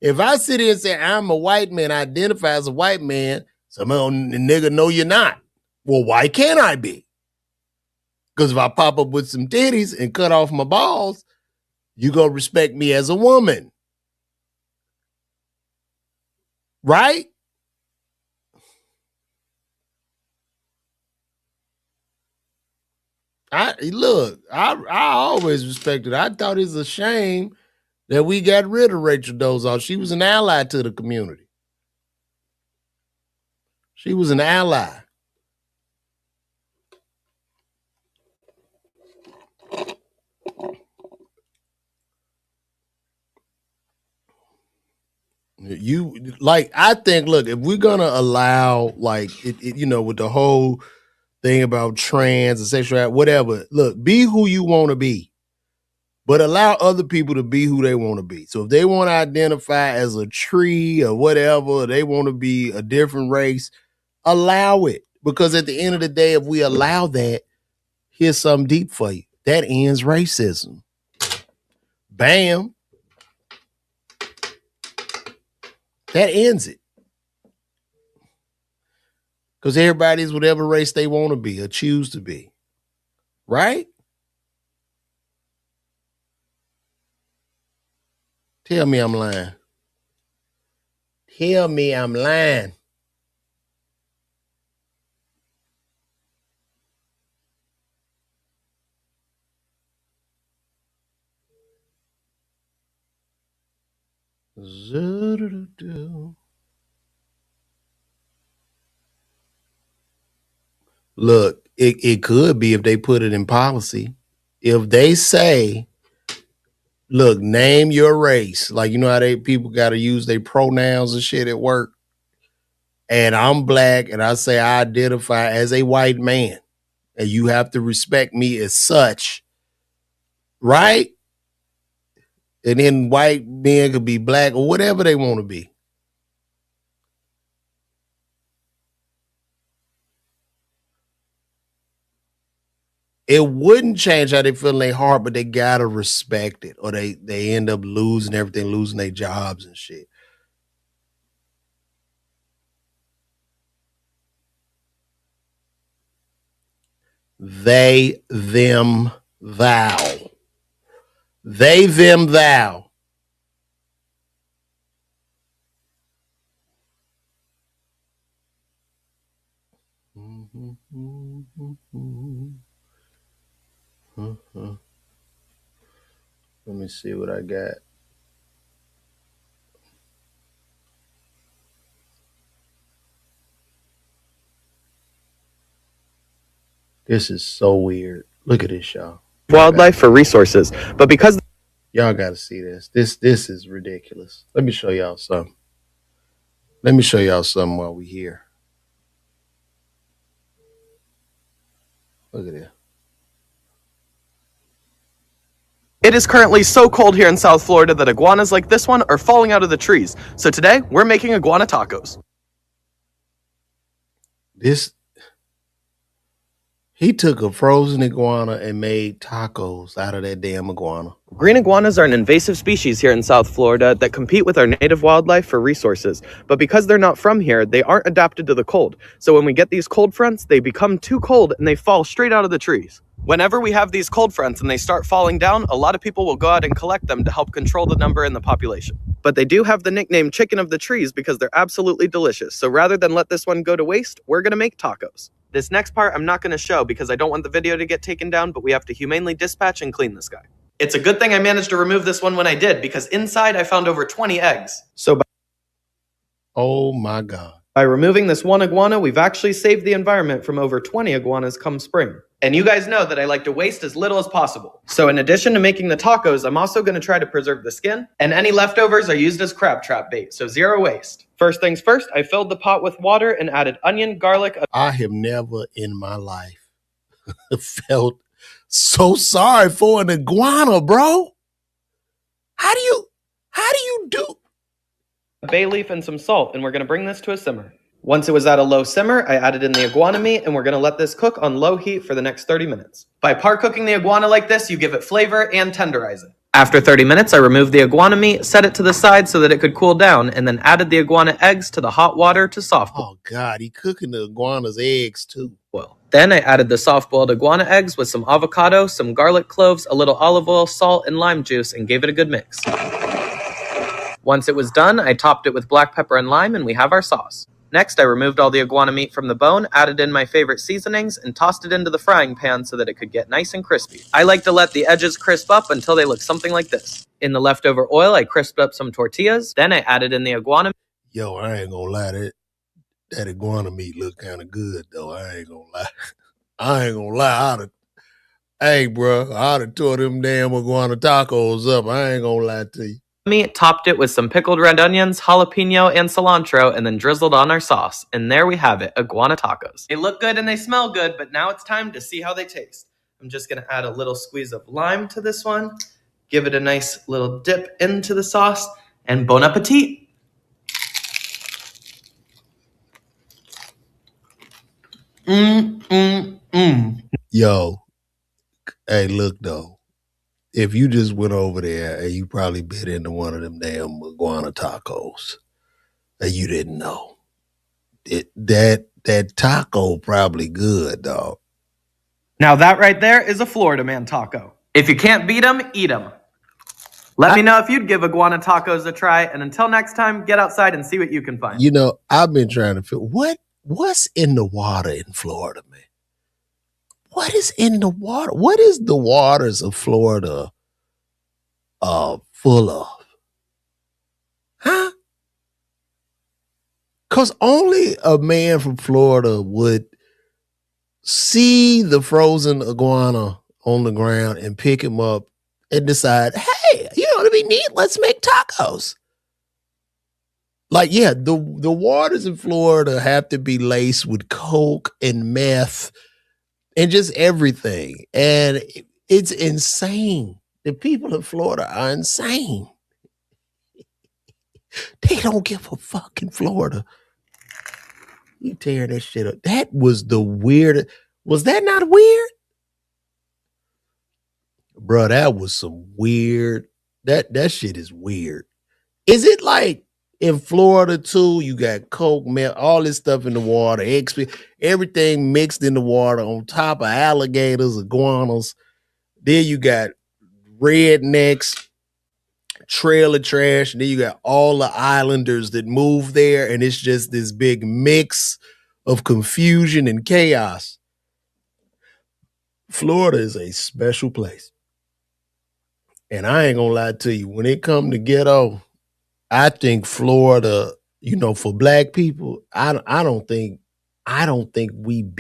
If I sit here and say I'm a white man, I identify as a white man, some nigga, no, you're not. Well, why can't I be? Because if I pop up with some titties and cut off my balls, you gonna respect me as a woman. Right? I always respected her. I thought it's a shame that we got rid of Rachel Dolezal. She was an ally to the community. She was an ally. You like, I think, look, if we're gonna allow, like, with the whole thing about trans and sexuality, whatever, look, be who you want to be, but allow other people to be who they want to be. So if they want to identify as a tree or whatever, they want to be a different race, allow it. Because at the end of the day, if we allow that, here's something deep for you. That ends racism. Bam. That ends it. Because everybody's whatever race they want to be or choose to be. Right? Tell me I'm lying. Tell me I'm lying. Look, it could be if they put it in policy. If they say, look, name your race. Like, you know how people got to use their pronouns and shit at work. And I'm black and I say I identify as a white man. And you have to respect me as such. Right? And then white men could be black or whatever they want to be. It wouldn't change how they feel in their heart, but they gotta respect it, or they end up losing everything, losing their jobs and shit. They, them, thou. They, them, thou. Let me see what I got. This is so weird. Look at this, y'all. Wildlife for resources, but because y'all got to see this. This is ridiculous. Let me show y'all something. Let me show y'all something while we here. Look at this. It is currently so cold here in South Florida that iguanas like this one are falling out of the trees. So today, we're making iguana tacos. He took a frozen iguana and made tacos out of that damn iguana. Green iguanas are an invasive species here in South Florida that compete with our native wildlife for resources. But because they're not from here, they aren't adapted to the cold. So when we get these cold fronts, they become too cold and they fall straight out of the trees. Whenever we have these cold fronts and they start falling down, a lot of people will go out and collect them to help control the number in the population. But they do have the nickname chicken of the trees because they're absolutely delicious. So rather than let this one go to waste, we're gonna make tacos. This next part I'm not gonna show because I don't want the video to get taken down, but we have to humanely dispatch and clean this guy. It's a good thing I managed to remove this one when I did, because inside I found over 20 eggs. So oh my God. By removing this one iguana, we've actually saved the environment from over 20 iguanas come spring. And you guys know that I like to waste as little as possible. So in addition to making the tacos, I'm also going to try to preserve the skin, and any leftovers are used as crab trap bait, so zero waste. First things first, I filled the pot with water and added onion, garlic. I have never in my life felt so sorry for an iguana, bro. How do you do? A bay leaf and some salt, and we're going to bring this to a simmer. Once it was at a low simmer, I added in the iguana meat, and we're going to let this cook on low heat for the next 30 minutes. By par cooking the iguana like this, you give it flavor and tenderize it. After 30 minutes, I removed the iguana meat, set it to the side so that it could cool down, and then added the iguana eggs to the hot water to soft boil. Oh, God, he cooking the iguana's eggs, too. Then I added the soft-boiled iguana eggs with some avocado, some garlic cloves, a little olive oil, salt, and lime juice, and gave it a good mix. Once it was done, I topped it with black pepper and lime, and we have our sauce. Next, I removed all the iguana meat from the bone, added in my favorite seasonings, and tossed it into the frying pan so that it could get nice and crispy. I like to let the edges crisp up until they look something like this. In the leftover oil, I crisped up some tortillas. Then I added in the iguana. Yo, I ain't gonna lie, that iguana meat look kind of good, though. I ain't gonna lie. Hey, bro, I'd have tore them damn iguana tacos up. I ain't gonna lie to you. Meat, topped it with some pickled red onions, jalapeno, and cilantro, and then drizzled on our sauce. And there we have it, iguana tacos. They look good and they smell good, but now it's time to see how they taste. I'm just going to add a little squeeze of lime to this one, give it a nice little dip into the sauce, and bon appetit! Yo, hey, look, though. If you just went over there and you probably bit into one of them damn iguana tacos and you didn't know, that taco probably good, dog. Now that right there is a Florida man taco. If you can't beat them, eat them. Let me know if you'd give iguana tacos a try, and until next time, get outside and see what you can find. You know, I've been trying to figure what's in the water in Florida, man. What is in the water? What is the waters of Florida full of? Huh? Because only a man from Florida would see the frozen iguana on the ground and pick him up and decide, hey, you know what would be neat? Let's make tacos. Like, yeah, the waters in Florida have to be laced with coke and meth and just everything. And it's insane. The people in Florida are insane. They don't give a fuck in Florida. You tearing that shit up. That was the weirdest. Was that not weird? Bro, that was some weird. That shit is weird. Is it like in Florida too? You got coke, meth, all this stuff in the water, everything mixed in the water on top of alligators, iguanas. Then you got rednecks, trailer trash, and then you got all the islanders that move there, and it's just this big mix of confusion and chaos. Florida is a special place. And I ain't gonna lie to you, when it come to ghetto, I think Florida, you know, for black people, I don't think anybody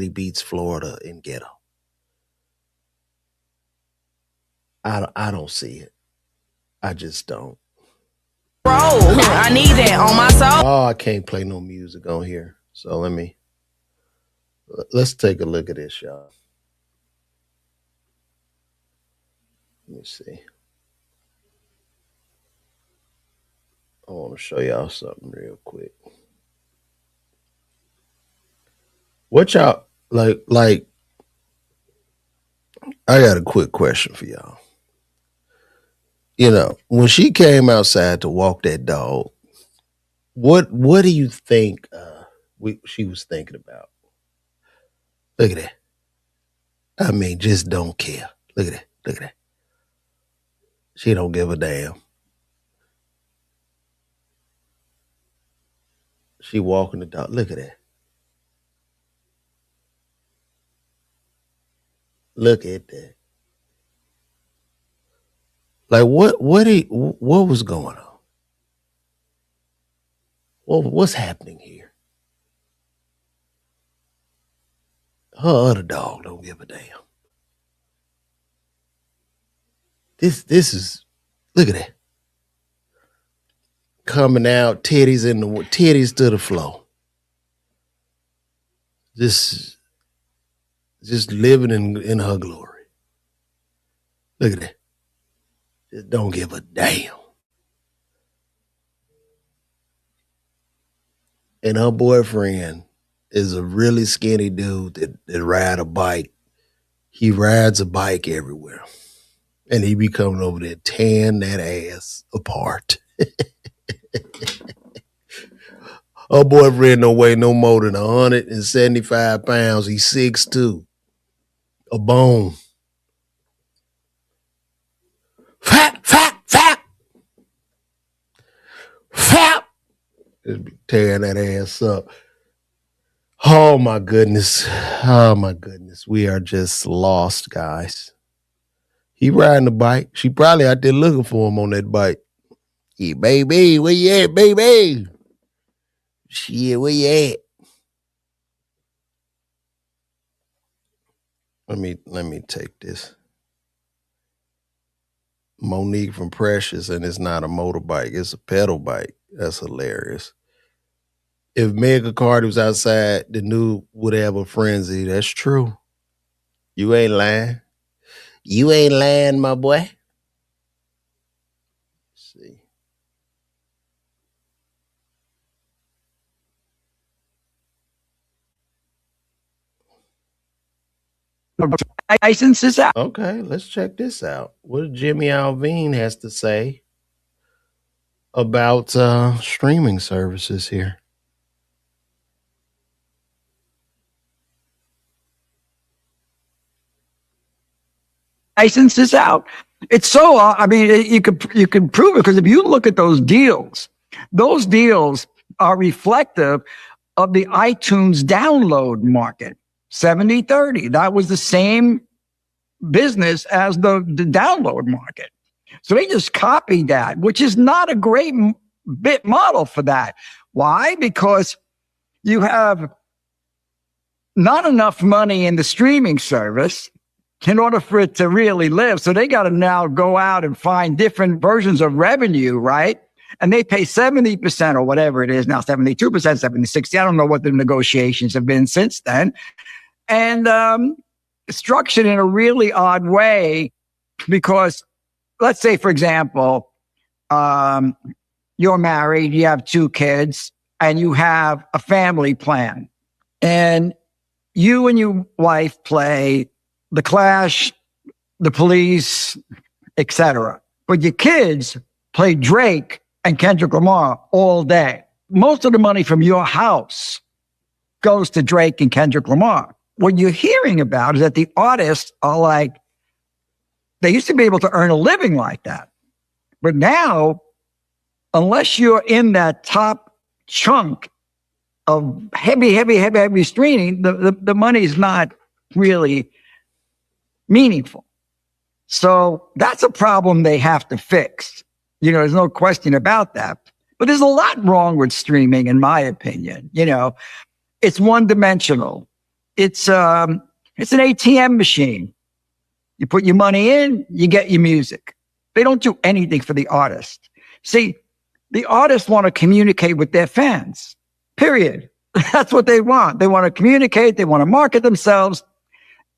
beats Florida in ghetto. I don't see it. I just don't. Bro, I need that on my soul. Oh, I can't play no music on here. So let's take a look at this, y'all. Let me see. I want to show y'all something real quick. What y'all like? I got a quick question for y'all. You know, when she came outside to walk that dog, what do you think she was thinking about? Look at that. I mean, just don't care. Look at that. Look at that. She don't give a damn. She walking the dog. Look at that. Look at that. Like what was going on? Well, what's happening here? Her other dog don't give a damn. This is, look at that. Coming out, titties to the floor. Just living in her glory. Look at that. Just don't give a damn. And her boyfriend is a really skinny dude that ride a bike. He rides a bike everywhere. And he be coming over there tearing that ass apart. Her boyfriend don't weigh no more than 175 pounds. He's 6'2". A bone. Fat, fat, fat. Fat. Just be tearing that ass up. Oh my goodness. Oh my goodness. We are just lost, guys. He riding the bike. She probably out there looking for him on that bike. Yeah, baby, where you at, baby? Shit, where you at? Let me take this. Monique from Precious, and it's not a motorbike, it's a pedal bike. That's hilarious. If Mega Cardi was outside, the dude would have a frenzy. That's true. You ain't lying. You ain't lying, my boy. Let's see. Licenses out. Okay, let's check this out. What Jimmy Alvine has to say about streaming services here. Licenses out. It's so. I mean, you could prove it because if you look at those deals are reflective of the iTunes download market. 70-30. That was the same business as the download market. So they just copied that, which is not a great bit model for that. Why? Because you have not enough money in the streaming service in order for it to really live. So they got to now go out and find different versions of revenue, right? And they pay 70% or whatever it is now, 72%, 70, 60. I don't know what the negotiations have been since then. And structured in a really odd way because let's say, for example, you're married, you have 2 kids, and you have a family plan. And you and your wife play The Clash, The Police, etc. But your kids play Drake and Kendrick Lamar all day. Most of the money from your house goes to Drake and Kendrick Lamar. What you're hearing about is that the artists are like, they used to be able to earn a living like that. But now, unless you're in that top chunk of heavy streaming, the money's not really meaningful. So that's a problem they have to fix. You know, there's no question about that. But there's a lot wrong with streaming, in my opinion. You know, it's one-dimensional. It's an ATM machine. You put your money in, you get your music. They don't do anything for the artist. See, the artists want to communicate with their fans, period. That's what they want. They want to communicate. They want to market themselves.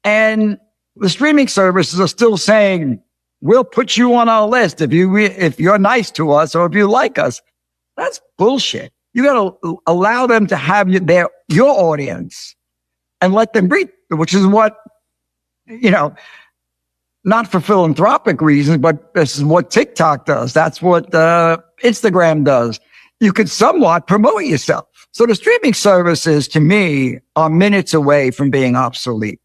And the streaming services are still saying, we'll put you on our list if you're nice to us or if you like us. That's bullshit. You got to allow them to have your audience and let them breathe, which is what, you know, not for philanthropic reasons, but this is what TikTok does. That's what Instagram does. You could somewhat promote yourself. So the streaming services, to me, are minutes away from being obsolete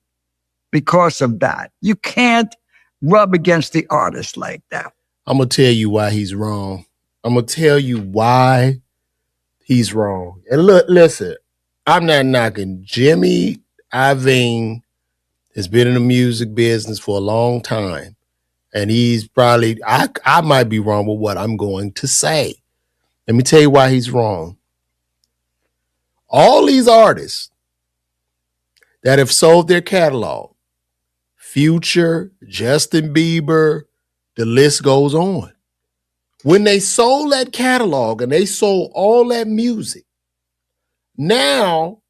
because of that. You can't rub against the artist like that. I'm going to tell you why he's wrong. I'm going to tell you why he's wrong. And look, listen, I'm not knocking. Jimmy Iovine has been in the music business for a long time. And he's probably, I might be wrong with what I'm going to say. Let me tell you why he's wrong. All these artists that have sold their catalog, Future, Justin Bieber, the list goes on. When they sold that catalog and they sold all that music, now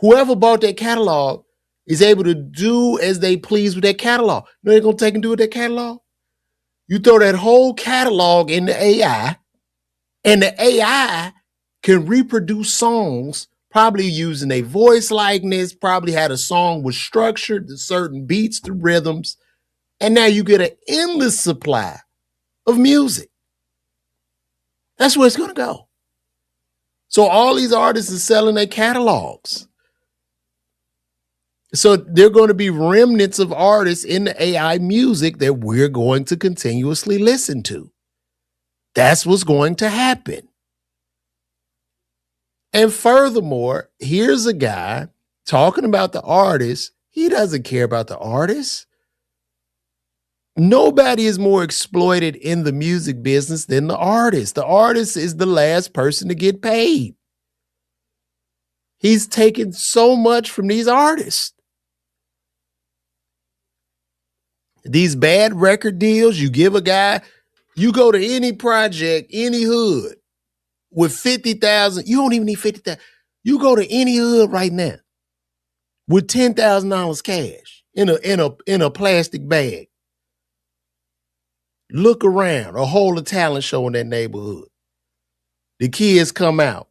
whoever bought that catalog is able to do as they please with that catalog. You know they're going to take and do with that catalog? You throw that whole catalog in the AI, and the AI can reproduce songs, probably using a voice likeness, probably had a song was structured to certain beats, to rhythms, and now you get an endless supply of music. That's where it's going to go. So all these artists are selling their catalogs. So there are going to be remnants of artists in the AI music that we're going to continuously listen to. That's what's going to happen. And furthermore, here's a guy talking about the artist. He doesn't care about the artist. Nobody is more exploited in the music business than the artist. The artist is the last person to get paid. He's taken so much from these artists. These bad record deals, you give a guy, you go to any project, any hood with 50,000, you don't even need 50,000. You go to any hood right now with $10,000 cash in a plastic bag. Look around, a whole talent show in that neighborhood. The kids come out.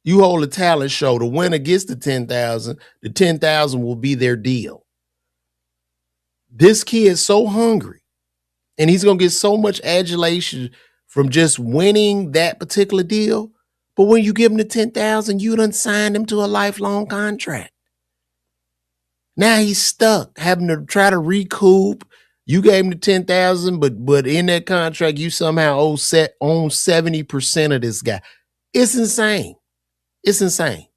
You hold a talent show. The winner gets the 10,000. The 10,000 will be their deal. This kid's so hungry, and he's going to get so much adulation from just winning that particular deal. But when you give him the 10,000, you done signed him to a lifelong contract. Now he's stuck, having to try to recoup. You gave him the 10,000, but in that contract, you somehow own 70% of this guy. It's insane. It's insane.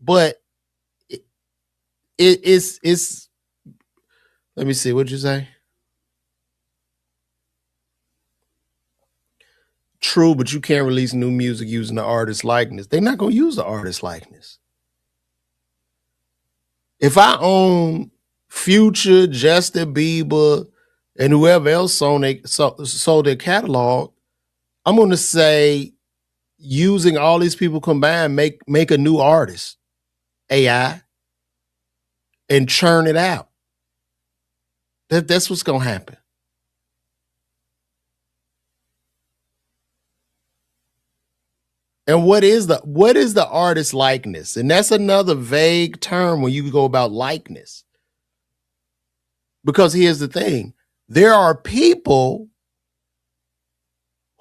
But it's let me see, what'd you say? True, but you can't release new music using the artist likeness. They're not going to use the artist likeness. If I own Future, Justin Bieber, and whoever else sold their catalog, I'm going to say using all these people combined, make a new artist, AI, and churn it out. That's what's going to happen. And what is the artist likeness? And that's another vague term when you go about likeness. Because here's the thing. There are people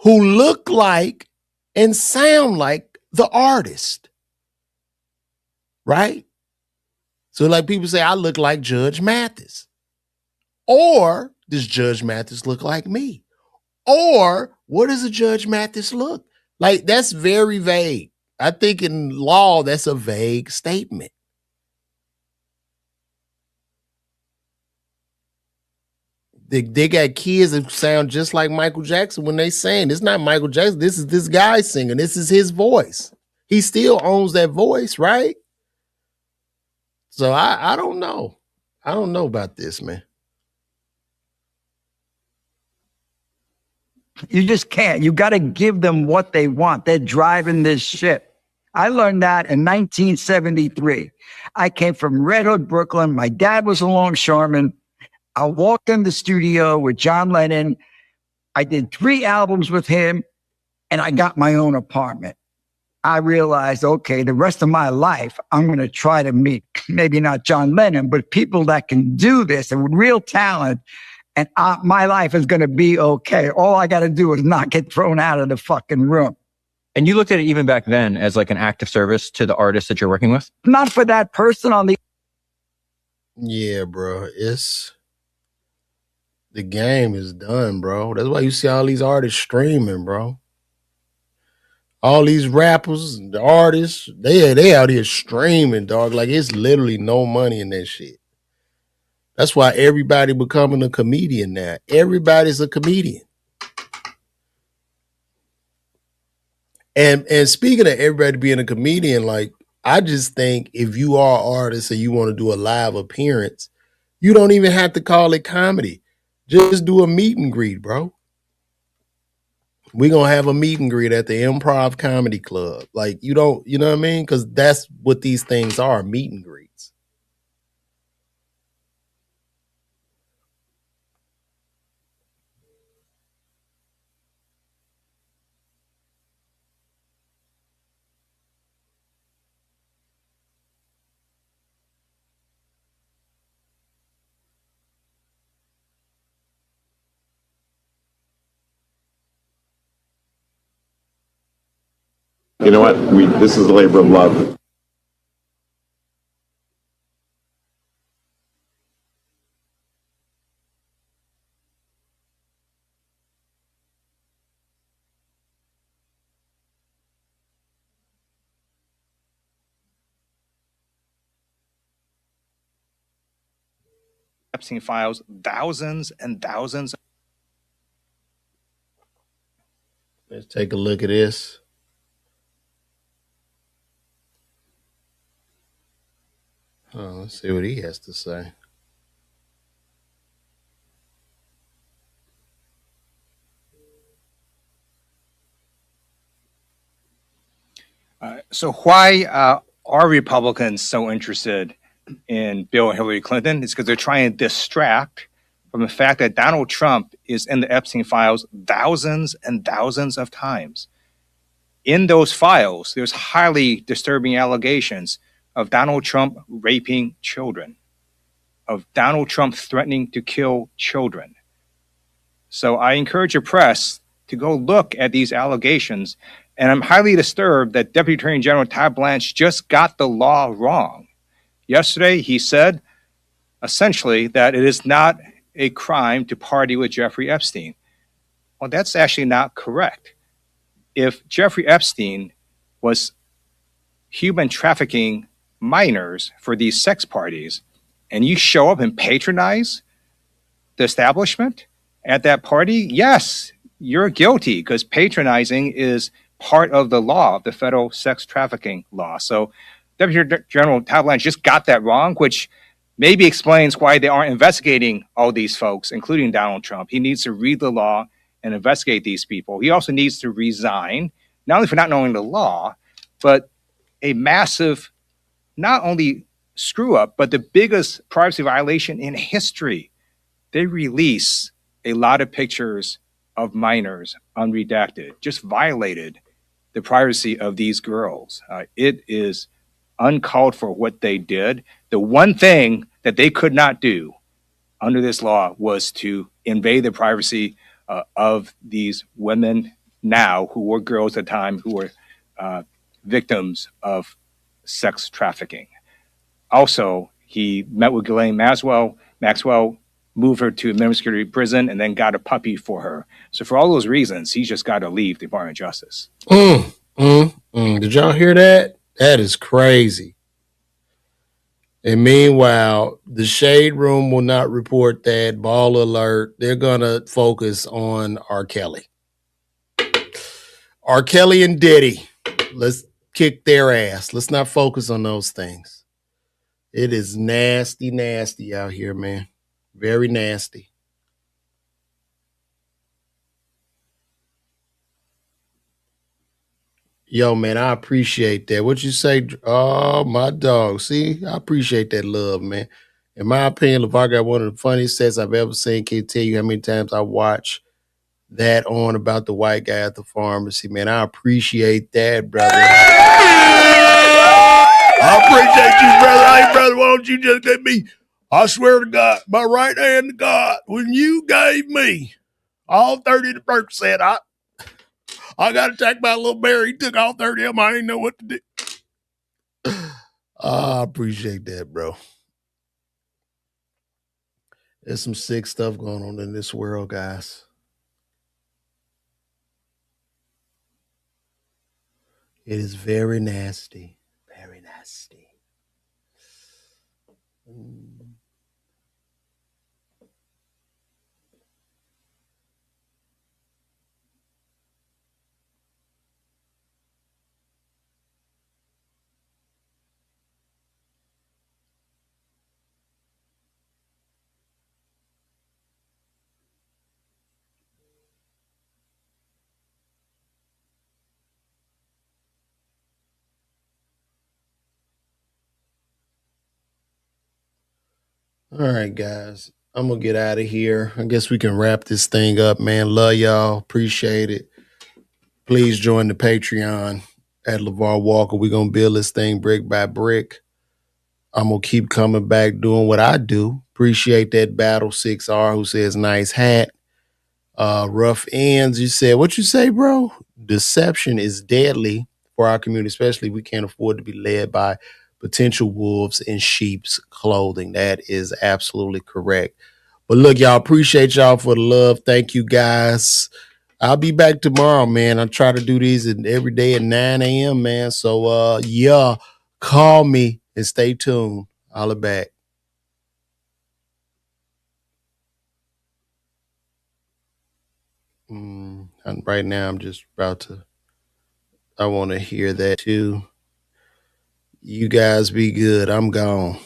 who look like and sound like the artist. Right? So like people say, I look like Judge Mathis. Or does Judge Mathis look like me? Or what does a Judge Mathis look? Like, that's very vague. I think in law, that's a vague statement. They got kids that sound just like Michael Jackson when they sing. It's not Michael Jackson. This is this guy singing. This is his voice. He still owns that voice, right? So I don't know. I don't know about this, man. You just can't. You got to give them what they want. They're driving this ship. I learned that in 1973. I came from Red Hook, Brooklyn. My dad was a longshoreman. I walked in the studio with John Lennon. I did 3 albums with him, and I got my own apartment. I realized, okay, the rest of my life, I'm going to try to meet, maybe not John Lennon, but people that can do this and with real talent. And my life is going to be okay. All I got to do is not get thrown out of the fucking room. And you looked at it even back then as like an act of service to the artist that you're working with? Not for that person on the... Yeah, bro. The game is done, bro. That's why you see all these artists streaming, bro. All these rappers, the artists, they out here streaming, dog. Like, it's literally no money in that shit. That's why everybody becoming a comedian now. Everybody's a comedian. And speaking of everybody being a comedian, like, I just think if you are an artist and you want to do a live appearance, you don't even have to call it comedy. Just do a meet and greet, bro. We're gonna have a meet and greet at the Improv Comedy Club. Like you don't, you know what I mean? Because that's what these things are, meet and greets. You know what? This is a labor of love. Epstein files, thousands and thousands. Let's take a look at this. Oh, let's see what he has to say. So why are Republicans so interested in Bill and Hillary Clinton? It's because they're trying to distract from the fact that Donald Trump is in the Epstein files thousands and thousands of times. In those files, there's highly disturbing allegations of Donald Trump raping children, of Donald Trump threatening to kill children. So I encourage your press to go look at these allegations. And I'm highly disturbed that Deputy Attorney General Todd Blanche just got the law wrong. Yesterday, he said essentially that it is not a crime to party with Jeffrey Epstein. Well, that's actually not correct. If Jeffrey Epstein was human trafficking minors for these sex parties, and you show up and patronize the establishment at that party, yes, you're guilty because patronizing is part of the law, of the federal sex trafficking law. So Deputy General Todd Blanche just got that wrong, which maybe explains why they aren't investigating all these folks, including Donald Trump. He needs to read the law and investigate these people. He also needs to resign, not only for not knowing the law, but a massive, not only screw up, but the biggest privacy violation in history. They release a lot of pictures of minors unredacted, just violated the privacy of these girls. It is uncalled for what they did. The one thing that they could not do under this law was to invade the privacy of these women now who were girls at the time who were victims of sex trafficking. Also, he met with Ghislaine Maxwell moved her to a minimum security prison, and then got a puppy for her. So for all those reasons, he's just got to leave the Department of Justice. Did y'all hear that? That is crazy. And meanwhile, the Shade Room will not report that. Ball alert. They're going to focus on R. Kelly. R. Kelly and Diddy. Let's kick their ass. Let's not focus on those things. It is nasty, nasty out here, man. Very nasty. Yo, man, I appreciate that. What you say? Oh, my dog. See, I appreciate that love, man. In my opinion, LeVar got one of the funniest sets I've ever seen. Can't tell you how many times I watch that on about the white guy at the pharmacy, man. I appreciate that, brother. I appreciate you, brother. Hey, brother, why don't you just let me? I swear to God, my right hand to God, when you gave me all 30 of the Percocet, I got to take my little bear. He took all 30 of them. I didn't know what to do. I appreciate that, bro. There's some sick stuff going on in this world, guys. It is very nasty. Very nasty. All right, guys. I'm gonna get out of here. I guess we can wrap this thing up, man. Love y'all. Appreciate it. Please join the Patreon at LeVar Walker. We're gonna build this thing brick by brick. I'm gonna keep coming back doing what I do. Appreciate that Battle 6R who says nice hat. Rough ends, you said what you say, bro? Deception is deadly for our community, especially we can't afford to be led by potential wolves in sheep's clothing. That is absolutely correct. But look, y'all, appreciate y'all for the love. Thank you guys. I'll be back tomorrow, man. I try to do these every day at 9 a.m., man. So yeah, call me and stay tuned. Holla back. And right now I'm just about to, I want to hear that too. You guys be good. I'm gone.